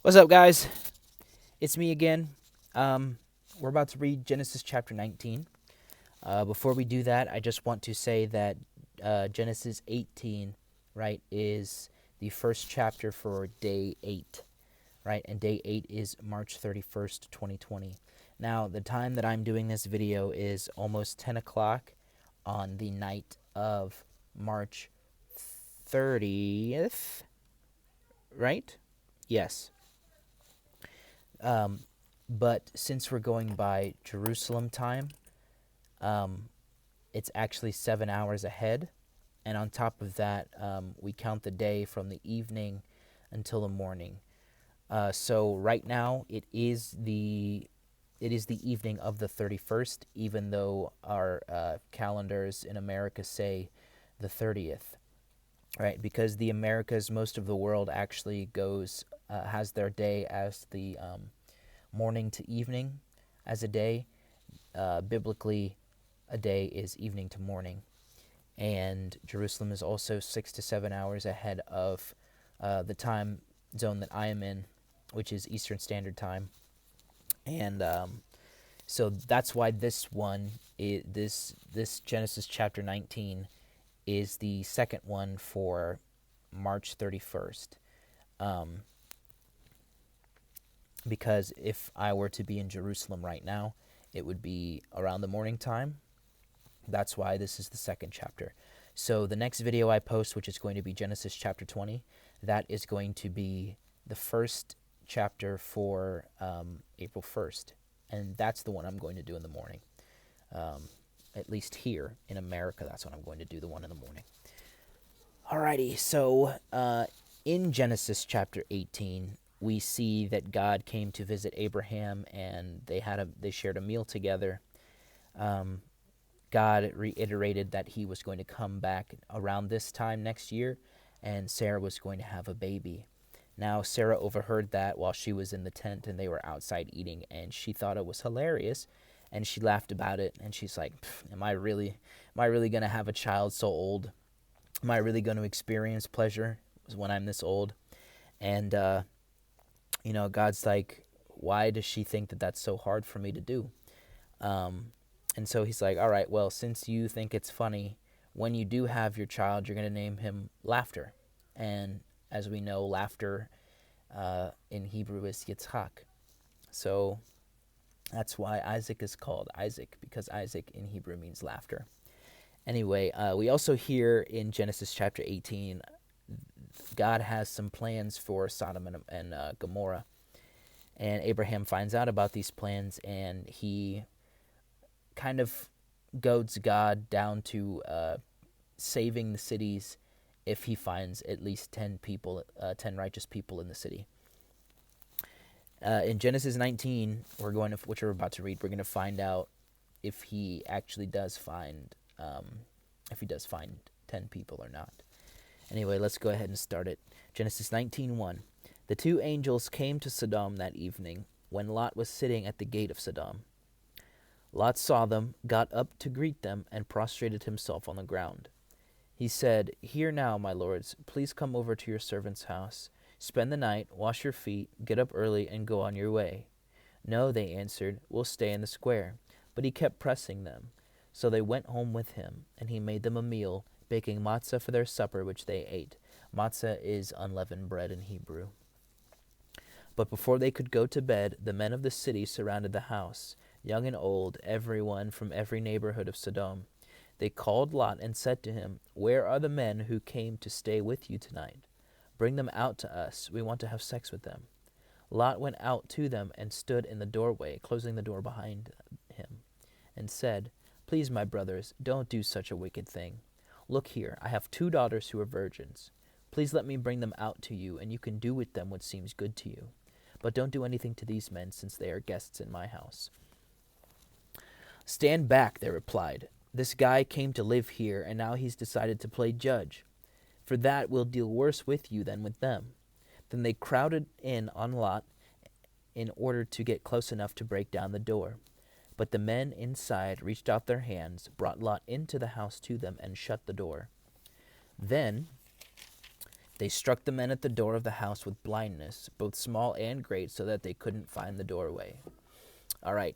What's up, guys? It's me again. We're about to read Genesis chapter 19. Before we do that, I just want to say that Genesis 18, right, is the first chapter for day 8, right? And day 8 is March 31st, 2020. Now, the time that I'm doing this video is almost 10 o'clock on the night of March 30th, right? Yes. But since we're going by Jerusalem time, it's actually 7 hours ahead. And on top of that, we count the day from the evening until the morning. So right now it is the evening of the 31st, even though our calendars in America say the 30th, right? Because the Americas, most of the world actually has their day as the morning to evening as a day. Biblically, a day is evening to morning. And Jerusalem is also 6 to 7 hours ahead of the time zone that I am in, which is Eastern Standard Time. And so that's why this Genesis chapter 19 is the second one for March 31st. Because if I were to be in Jerusalem right now, it would be around the morning time. That's why this is the second chapter. So the next video I post, which is going to be Genesis chapter 20, that is going to be the first chapter for April 1st. And that's the one I'm going to do in the morning. At least here in America, that's what I'm going to do, the one in the morning. Alrighty, so in Genesis chapter 18, we see that God came to visit Abraham, and they shared a meal together. God reiterated that he was going to come back around this time next year, and Sarah was going to have a baby. Now, Sarah overheard that while she was in the tent and they were outside eating, and she thought it was hilarious, and she laughed about it, and she's like, am I really going to have a child so old? Am I really going to experience pleasure when I'm this old? And God's like, why does she think that that's so hard for me to do? And so he's like, all right, well, since you think it's funny, when you do have your child, you're going to name him Laughter. And as we know, laughter in Hebrew is Yitzhak. So that's why Isaac is called Isaac, because Isaac in Hebrew means laughter. Anyway, we also hear in Genesis chapter 18, God has some plans for Sodom and Gomorrah. And Abraham finds out about these plans, and he kind of goads God down to saving the cities if he finds at least 10 righteous people in the city. In Genesis 19, which we're about to read, we're going to find out if he actually does find 10 people or not. Anyway, let's go ahead and start it. Genesis 19:1. The two angels came to Sodom that evening when Lot was sitting at the gate of Sodom. Lot saw them, got up to greet them, and prostrated himself on the ground. He said, "Here now, my lords, please come over to your servant's house. Spend the night, wash your feet, get up early, and go on your way." "No," they answered, "we'll stay in the square." But he kept pressing them. So they went home with him, and he made them a meal, baking matzah for their supper, which they ate. Matzah is unleavened bread in Hebrew. But before they could go to bed, the men of the city surrounded the house, young and old, everyone from every neighborhood of Sodom. They called Lot and said to him, "Where are the men who came to stay with you tonight? Bring them out to us. We want to have sex with them." Lot went out to them and stood in the doorway, closing the door behind him, and said, "Please, my brothers, don't do such a wicked thing. Look here, I have 2 daughters who are virgins. Please let me bring them out to you, and you can do with them what seems good to you. But don't do anything to these men, since they are guests in my house." "Stand back," they replied. "This guy came to live here, and now he's decided to play judge. For that, we'll deal worse with you than with them." Then they crowded in on Lot in order to get close enough to break down the door. But the men inside reached out their hands, brought Lot into the house to them, and shut the door. Then They struck the men at the door of the house with blindness, both small and great, so that they couldn't find the doorway. All right,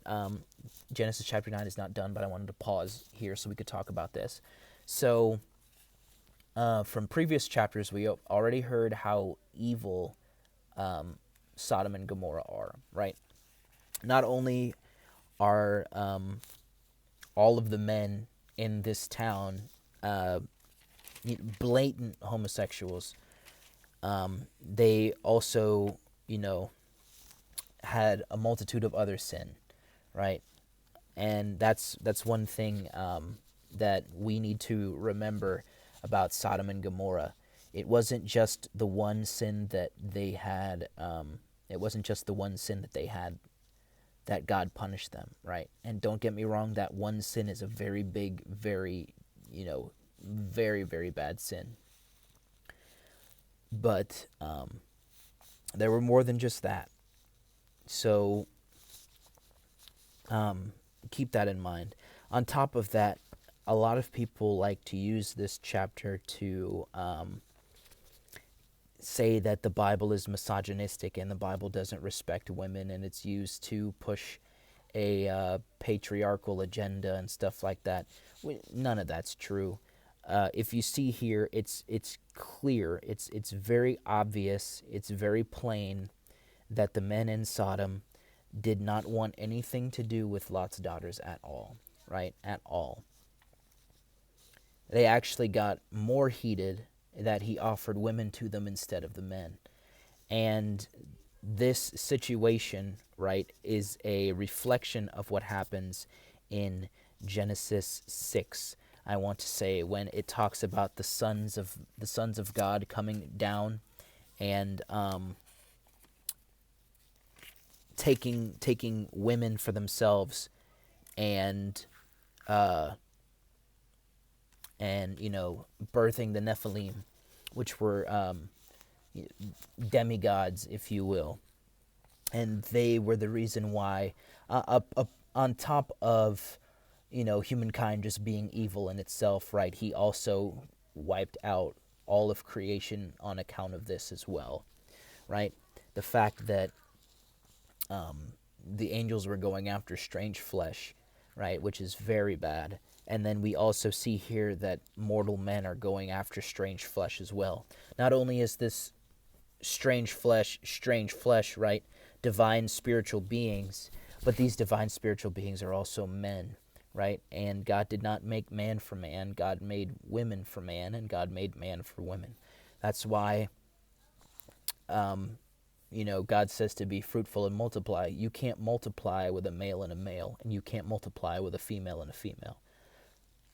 Genesis chapter 9 is not done, but I wanted to pause here so we could talk about this. So, from previous chapters, we already heard how evil Sodom and Gomorrah are, right? Not only are all of the men in this town blatant homosexuals, they also, had a multitude of other sin, right? And that's one thing that we need to remember about Sodom and Gomorrah. It wasn't just the one sin that they had. It wasn't just the one sin that they had that God punished them, right? And don't get me wrong, that one sin is a very big, very, very, very bad sin. But there were more than just that. So keep that in mind. On top of that, a lot of people like to use this chapter to say that the Bible is misogynistic and the Bible doesn't respect women, and it's used to push a patriarchal agenda and stuff like that. None of that's true. If you see here, it's clear, it's very obvious, it's very plain that the men in Sodom did not want anything to do with Lot's daughters at all, right? At all. They actually got more heated that he offered women to them instead of the men. And this situation, right, is a reflection of what happens in Genesis 6. I want to say when it talks about the sons of God coming down and taking women for themselves and birthing the Nephilim, which were demigods, if you will. And they were the reason why, on top of, humankind just being evil in itself, right, he also wiped out all of creation on account of this as well, right? The fact that the angels were going after strange flesh, right, which is very bad. And then we also see here that mortal men are going after strange flesh as well. Not only is this strange flesh, right, divine spiritual beings, but these divine spiritual beings are also men, right? And God did not make man for man. God made women for man, and God made man for women. That's why, God says to be fruitful and multiply. You can't multiply with a male and a male, and you can't multiply with a female and a female.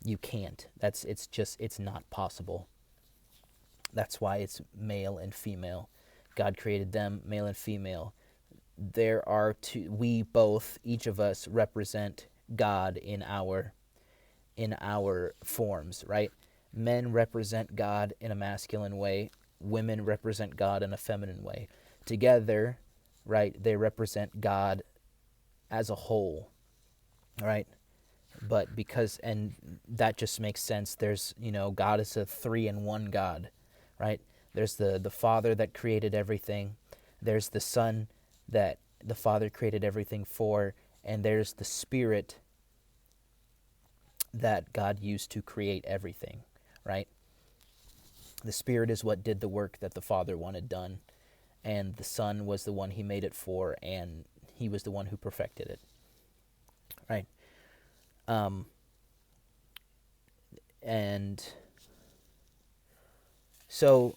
You can't. It's not possible. That's why it's male and female. God created them, male and female. There are two. We both, each of us, represent God in our forms, right? Men represent God in a masculine way. Women represent God in a feminine way. Together, right, they represent God as a whole, right? But and that just makes sense. There's, God is a 3-in-1 God, right? There's the Father that created everything. There's the Son that the Father created everything for. And there's the Spirit that God used to create everything, right? The Spirit is what did the work that the Father wanted done. And the Son was the one he made it for, and he was the one who perfected it, right? And so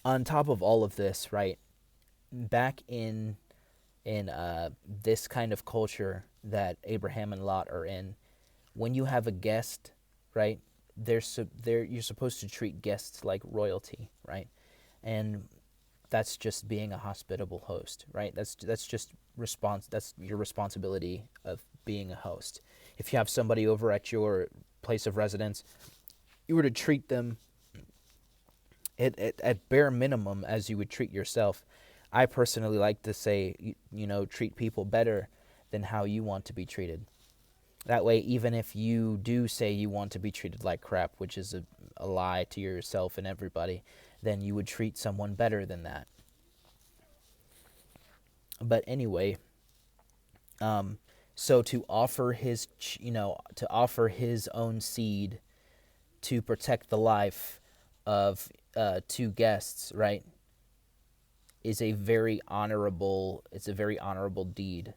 on top of all of this, right, back in this kind of culture that Abraham and Lot are in, when you have a guest, right, you're supposed to treat guests like royalty, right? And that's just being a hospitable host, right? That's just that's your responsibility of being a host. If you have somebody over at your place of residence, you were to treat them at bare minimum as you would treat yourself. I personally like to say, treat people better than how you want to be treated. That way, even if you do say you want to be treated like crap, which is a lie to yourself and everybody, then you would treat someone better than that. But anyway, so to offer to offer his own seed to protect the life of two guests, right, is a very honorable. It's a very honorable deed,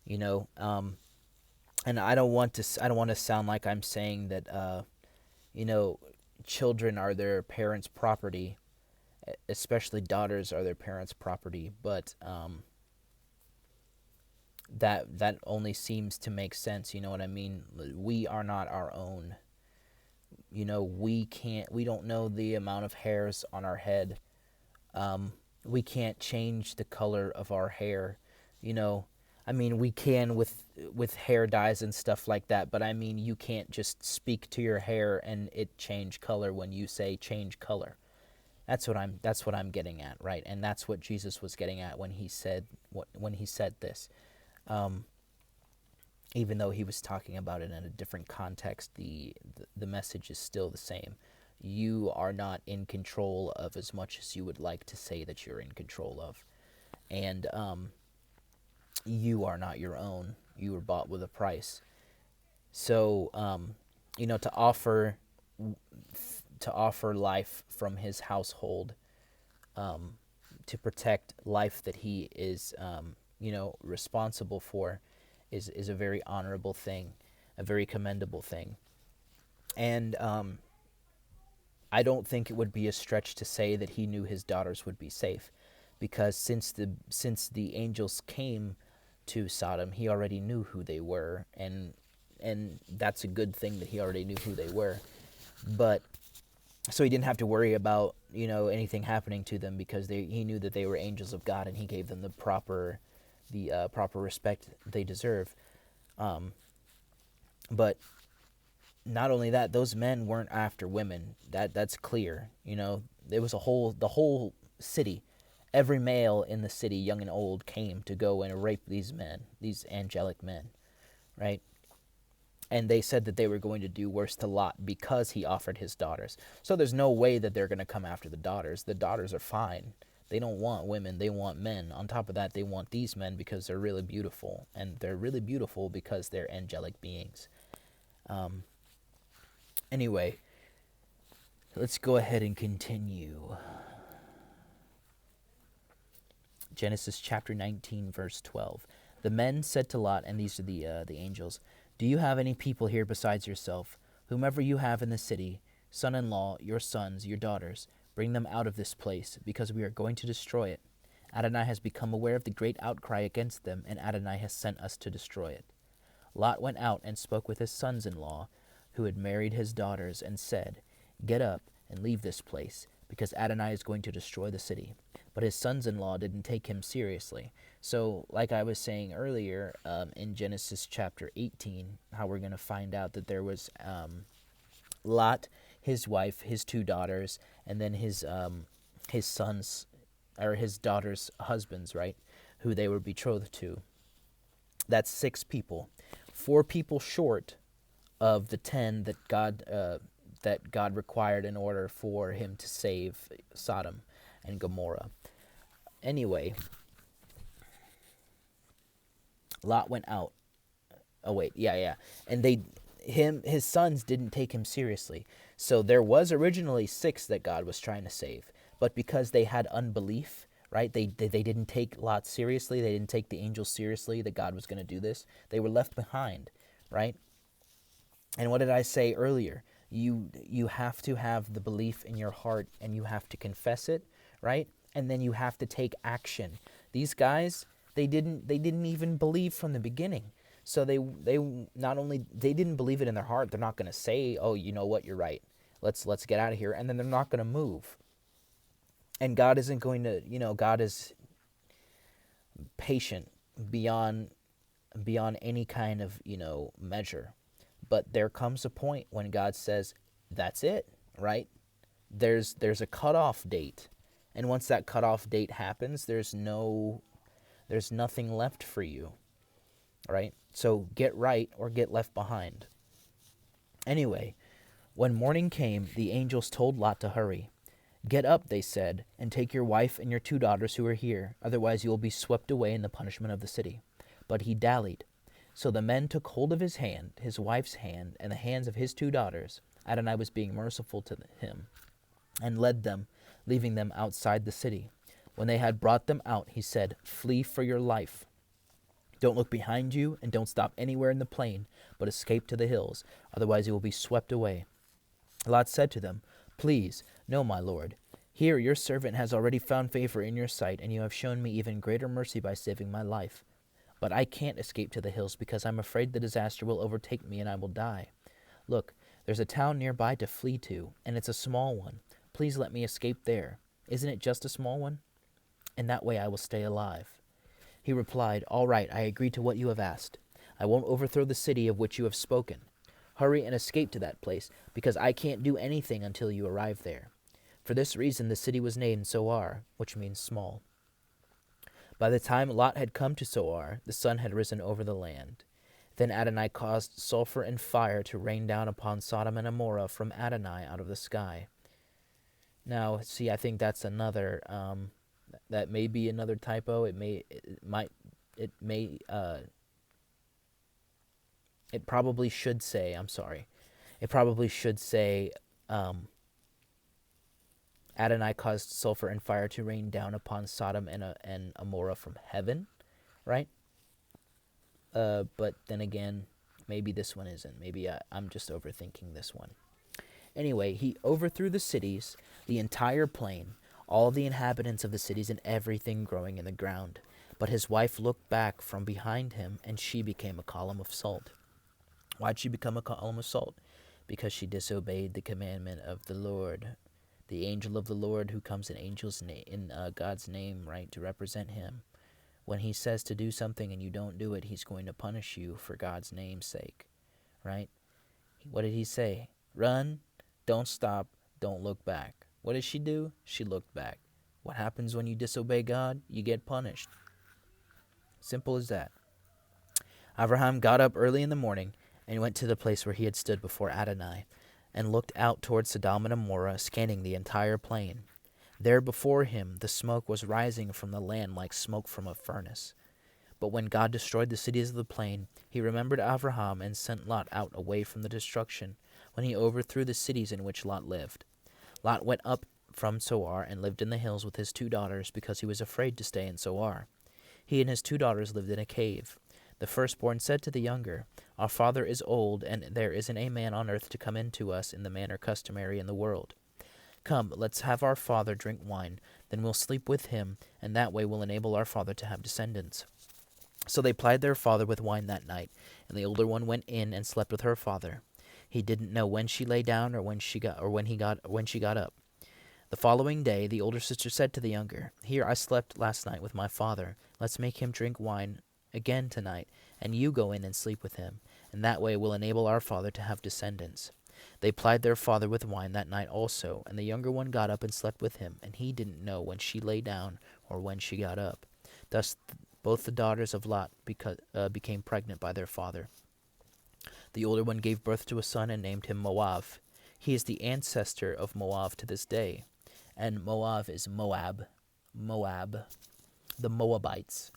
you know. And I don't want to sound like I'm saying that you know, children are their parents' property, especially daughters are their parents' property, but that only seems to make sense. You know what I mean? We are not our own. You know, we don't know the amount of hairs on our head. We can't change the color of our hair. You know, I mean, we can with hair dyes and stuff like that, but I mean, you can't just speak to your hair and it change color when you say change color. That's what I'm getting at, right? And that's what Jesus was getting at when he said this. Even though he was talking about it in a different context, the message is still the same. You are not in control of as much as you would like to say that you're in control of. And you are not your own. You were bought with a price. So, you know, to offer life from his household, to protect life that he is, you know, responsible for, is a very honorable thing, a very commendable thing. And I don't think it would be a stretch to say that he knew his daughters would be safe, because since the angels came to Sodom, he already knew who they were, and that's a good thing that he already knew who they were. But so he didn't have to worry about, you know, anything happening to them, because he knew that they were angels of God, and he gave them the proper respect they deserve. But not only that, those men weren't after women. That's clear. You know, there was the whole city, every male in the city, young and old, came to go and rape these men, these angelic men, right? And they said that they were going to do worse to Lot because he offered his daughters. So there's no way that they're going to come after the daughters. The daughters are fine. They don't want women. They want men. On top of that, they want these men because they're really beautiful. And they're really beautiful because they're angelic beings. Anyway, let's go ahead and continue. Genesis chapter 19, verse 12. The men said to Lot, and these are the angels, "Do you have any people here besides yourself? Whomever you have in the city, son-in-law, your sons, your daughters, bring them out of this place, because we are going to destroy it. Adonai has become aware of the great outcry against them, and Adonai has sent us to destroy it." Lot went out and spoke with his sons-in-law, who had married his daughters, and said, "Get up and leave this place, because Adonai is going to destroy the city." But his sons-in-law didn't take him seriously. So, like I was saying earlier, in Genesis chapter 18, how we're going to find out that there was Lot, his wife, his two daughters, and then his sons, or his daughters' husbands, right, who they were betrothed to. That's 6 people. 4 people short of the 10 that God required in order for him to save Sodom and Gomorrah. Anyway, Lot went out. Oh wait, yeah. And his sons didn't take him seriously. So there was originally 6 that God was trying to save, but because they had unbelief, right? They didn't take Lot seriously. They didn't take the angels seriously that God was going to do this. They were left behind, right? And what did I say earlier? You have to have the belief in your heart, and you have to confess it, right? And then you have to take action. These guys, they didn't even believe from the beginning. So they not only they didn't believe it in their heart, they're not going to say, "Oh, you know what, you're right. Let's get out of here." And then they're not going to move. And God isn't going to, God is patient beyond any kind of, measure. But there comes a point when God says, "That's it," right? There's a cutoff date. And once that cutoff date happens, there's nothing left for you, right? So get right or get left behind. Anyway, when morning came, the angels told Lot to hurry. "Get up," they said, "and take your wife and your 2 daughters who are here, otherwise you will be swept away in the punishment of the city." But he dallied. So the men took hold of his hand, his wife's hand, and the hands of his 2 daughters. Adonai was being merciful to him, and led them, leaving them outside the city. When they had brought them out, he said, "Flee for your life. Don't look behind you, and don't stop anywhere in the plain, but escape to the hills, otherwise you will be swept away." Lot said to them, "Please, no, my lord. Here your servant has already found favor in your sight, and you have shown me even greater mercy by saving my life. But I can't escape to the hills because I'm afraid the disaster will overtake me and I will die. Look, there's a town nearby to flee to, and it's a small one. Please let me escape there. Isn't it just a small one? In that way I will stay alive." He replied, "All right, I agree to what you have asked. I won't overthrow the city of which you have spoken. Hurry and escape to that place, because I can't do anything until you arrive there." For this reason the city was named Zoar, which means small. By the time Lot had come to Zoar, the sun had risen over the land. Then Adonai caused sulfur and fire to rain down upon S'dom and Amora from Adonai out of the sky. Now, see, I think that's another, that may be another typo. It probably should say, Adonai caused sulfur and fire to rain down upon Sodom and Amorah from heaven, right? But then again, maybe this one isn't. Maybe I'm just overthinking this one. Anyway, he overthrew the cities, the entire plain, all the inhabitants of the cities, and everything growing in the ground. But his wife looked back from behind him, and she became a column of salt. Why'd she become a column of salt? Because she disobeyed the commandment of the Lord, the angel of the Lord, who comes in God's name, right, to represent him. When he says to do something and you don't do it, he's going to punish you for God's name's sake, right? What did he say? Run, don't stop, don't look back. What did she do? She looked back. What happens when you disobey God? You get punished. Simple as that. Abraham got up early in the morning and went to the place where he had stood before Adonai, and looked out toward S'dom and Amorah, scanning the entire plain. There before him the smoke was rising from the land like smoke from a furnace. But when God destroyed the cities of the plain, he remembered Abraham and sent Lot out away from the destruction, when he overthrew the cities in which Lot lived. Lot went up from Zoar and lived in the hills with his 2 daughters, because he was afraid to stay in Zoar. He and his 2 daughters lived in a cave. The firstborn said to the younger, "Our father is old, and there isn't a man on earth to come in to us in the manner customary in the world. Come, let's have our father drink wine, then we'll sleep with him, and that way we'll enable our father to have descendants." So they plied their father with wine that night, and the older one went in and slept with her father. He didn't know when she lay down or when she got up. The following day the older sister said to the younger, "Here I slept last night with my father. Let's make him drink wine again tonight, and you go in and sleep with him, and that way we'll enable our father to have descendants." They plied their father with wine that night also, and the younger one got up and slept with him, and he didn't know when she lay down or when she got up. Thus both the daughters of Lot became pregnant by their father. The older one gave birth to a son and named him Moab. He is the ancestor of Moab to this day, and Moab is Moab, the Moabites.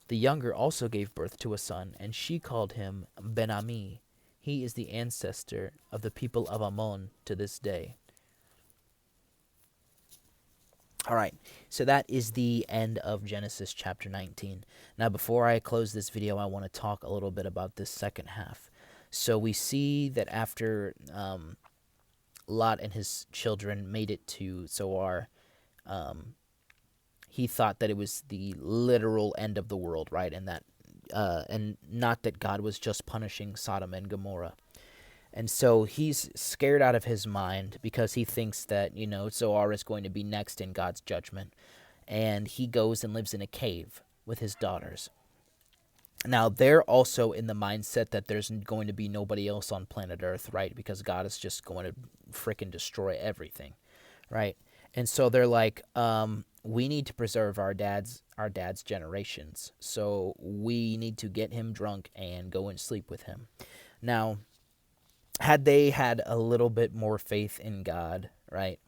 The younger also gave birth to a son, and she called him Ben-Ami. He is the ancestor of the people of Ammon to this day. All right, so that is the end of Genesis chapter 19. Now, before I close this video, I want to talk a little bit about this second half. So we see that after Lot and his children made it to Zoar, he thought that it was the literal end of the world, right? And that, and not that God was just punishing Sodom and Gomorrah. And so he's scared out of his mind because he thinks that, Zoar is going to be next in God's judgment. And he goes and lives in a cave with his daughters. Now, they're also in the mindset that there's going to be nobody else on planet Earth, right? Because God is just going to frickin' destroy everything, right? And so they're like, we need to preserve our dad's generations. So we need to get him drunk and go and sleep with him. Now, had they had a little bit more faith in God, right,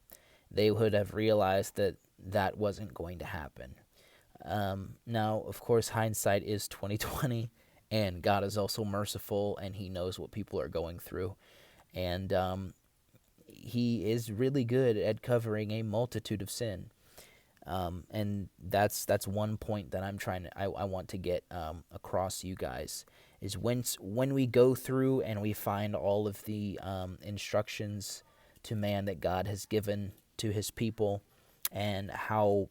they would have realized that that wasn't going to happen. Now, of course, hindsight is 2020, and God is also merciful, and He knows what people are going through, and He is really good at covering a multitude of sin. And that's one point that I want to get across, you guys, is when we go through and we find all of the instructions to man that God has given to His people, and how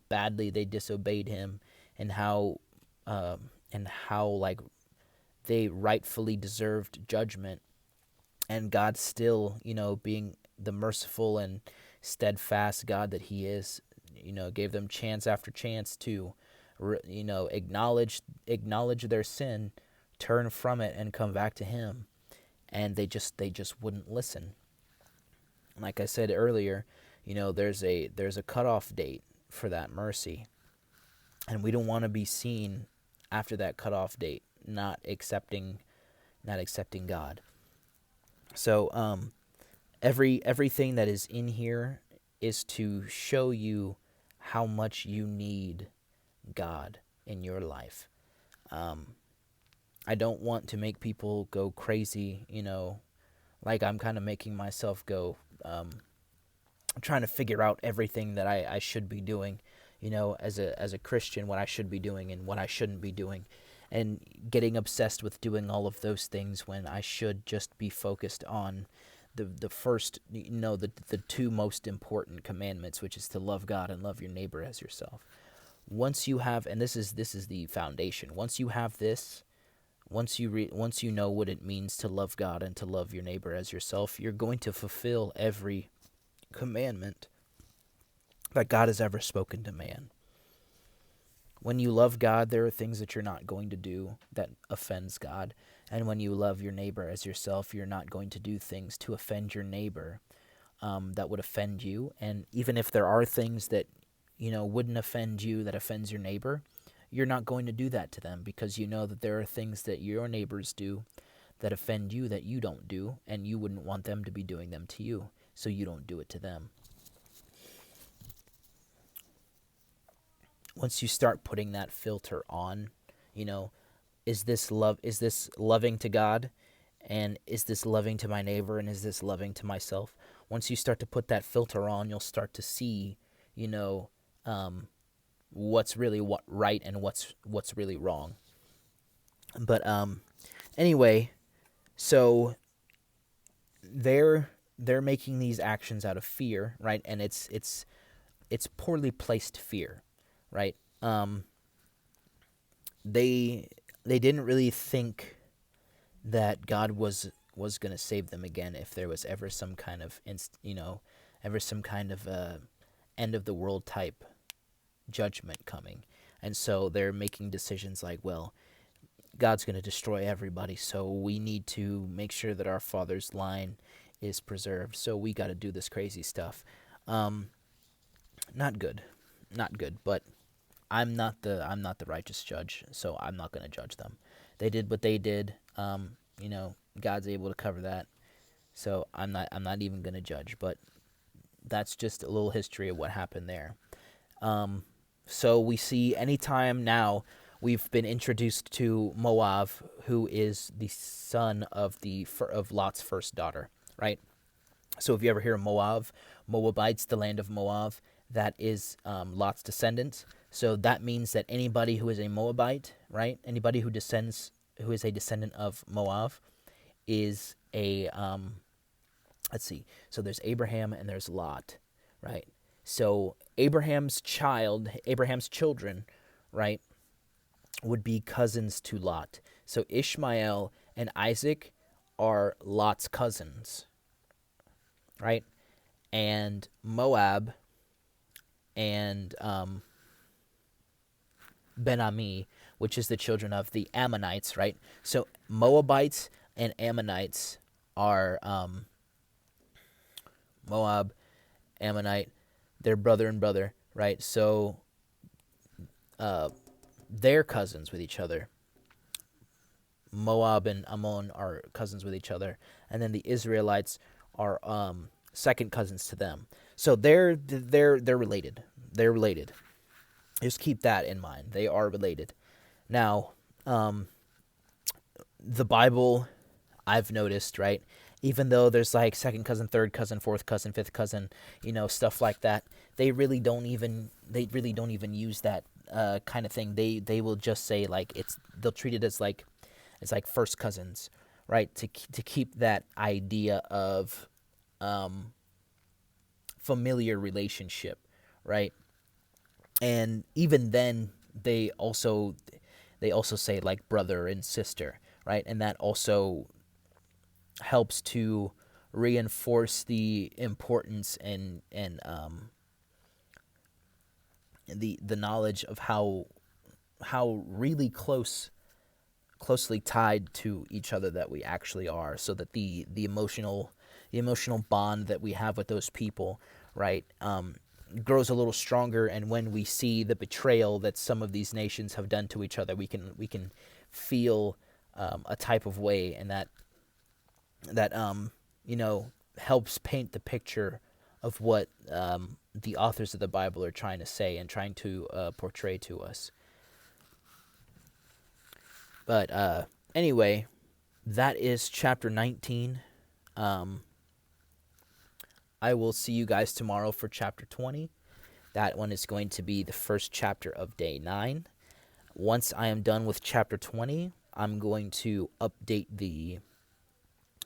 badly they disobeyed Him, and how like they rightfully deserved judgment, and God still, being the merciful and steadfast God that He is, gave them chance after chance to, acknowledge their sin, turn from it, and come back to Him, and they just wouldn't listen. Like I said earlier, there's a cutoff date for that mercy, and we don't want to be seen after that cutoff date not accepting God. So everything that is in here is to show you how much you need God in your life. I don't want to make people go crazy, like I'm kind of making myself go, trying to figure out everything that I should be doing, as a Christian, what I should be doing and what I shouldn't be doing, and getting obsessed with doing all of those things when I should just be focused on the first, the two most important commandments, which is to love God and love your neighbor as yourself. Once you have, and this is the foundation. Once you have this, once you know what it means to love God and to love your neighbor as yourself, you're going to fulfill every commandment that God has ever spoken to man. When you love God, there are things that you're not going to do that offends God. And when you love your neighbor as yourself, you're not going to do things to offend your neighbor that would offend you. And even if there are things that, wouldn't offend you that offends your neighbor, you're not going to do that to them, because you know that there are things that your neighbors do that offend you that you don't do, and you wouldn't want them to be doing them to you, so you don't do it to them. Once you start putting that filter on, is this loving to God, and is this loving to my neighbor, and is this loving to myself? Once you start to put that filter on, you'll start to see, what's really right and what's really wrong. But anyway, so they're making these actions out of fear, right? And it's poorly placed fear, right? They didn't really think that God was going to save them again if there was ever some kind of end of the world type judgment coming. And so they're making decisions like, well, God's going to destroy everybody, so we need to make sure that our father's line is preserved. So we got to do this crazy stuff. Not good, but I'm not the righteous judge, so I'm not going to judge them. They did what they did. God's able to cover that, so I'm not even going to judge. But that's just a little history of what happened there. So we see anytime now we've been introduced to Moab, who is the son of Lot's first daughter, right? So if you ever hear of Moabites, the land of Moab, that is Lot's descendants. So that means that anybody who is a Moabite, right? Anybody who is a descendant of Moab is a, let's see. So there's Abraham and there's Lot, right? So Abraham's children, right, would be cousins to Lot. So Ishmael and Isaac are Lot's cousins, right? And Moab and Ben-Ami, which is the children of the Ammonites, right? So Moabites and Ammonites are Moab, Ammonite, they're brother and brother, right? So they're cousins with each other. Moab and Ammon are cousins with each other, and then the Israelites are second cousins to them. So they're related. They're related. Just keep that in mind. They are related. Now, the Bible, I've noticed, right? Even though there's like second cousin, third cousin, fourth cousin, fifth cousin, stuff like that, they really don't even use that kind of thing. They will just say like they'll treat it as like it's like first cousins, right? To keep that idea of familiar relationship, right? And even then, they also say like brother and sister, right? And that also helps to reinforce the importance and the knowledge of how really closely tied to each other that we actually are, so that the emotional bond that we have with those people, right, grows a little stronger. And when we see the betrayal that some of these nations have done to each other, we can feel a type of way, and that helps paint the picture of what the authors of the Bible are trying to say and trying to portray to us. But anyway, that is chapter 19. I will see you guys tomorrow for chapter 20. That one is going to be the first chapter of day 9. Once I am done with chapter 20, I'm going to update the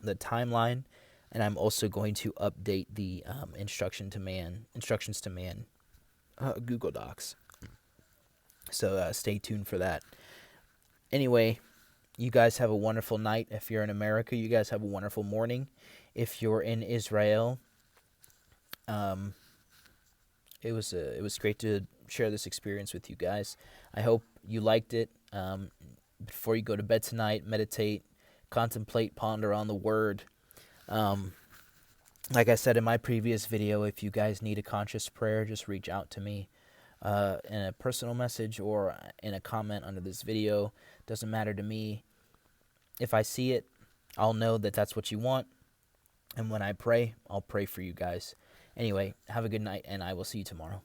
timeline, and I'm also going to update the instructions to man Google Docs. So stay tuned for that. Anyway, you guys have a wonderful night. If you're in America, you guys have a wonderful morning. If you're in Israel, it was great to share this experience with you guys. I hope you liked it. Before you go to bed tonight, meditate, contemplate, ponder on the Word. Like I said in my previous video, if you guys need a conscious prayer, just reach out to me in a personal message or in a comment under this video. Doesn't matter to me. If I see it, I'll know that that's what you want. And when I pray, I'll pray for you guys. Anyway, have a good night, and I will see you tomorrow.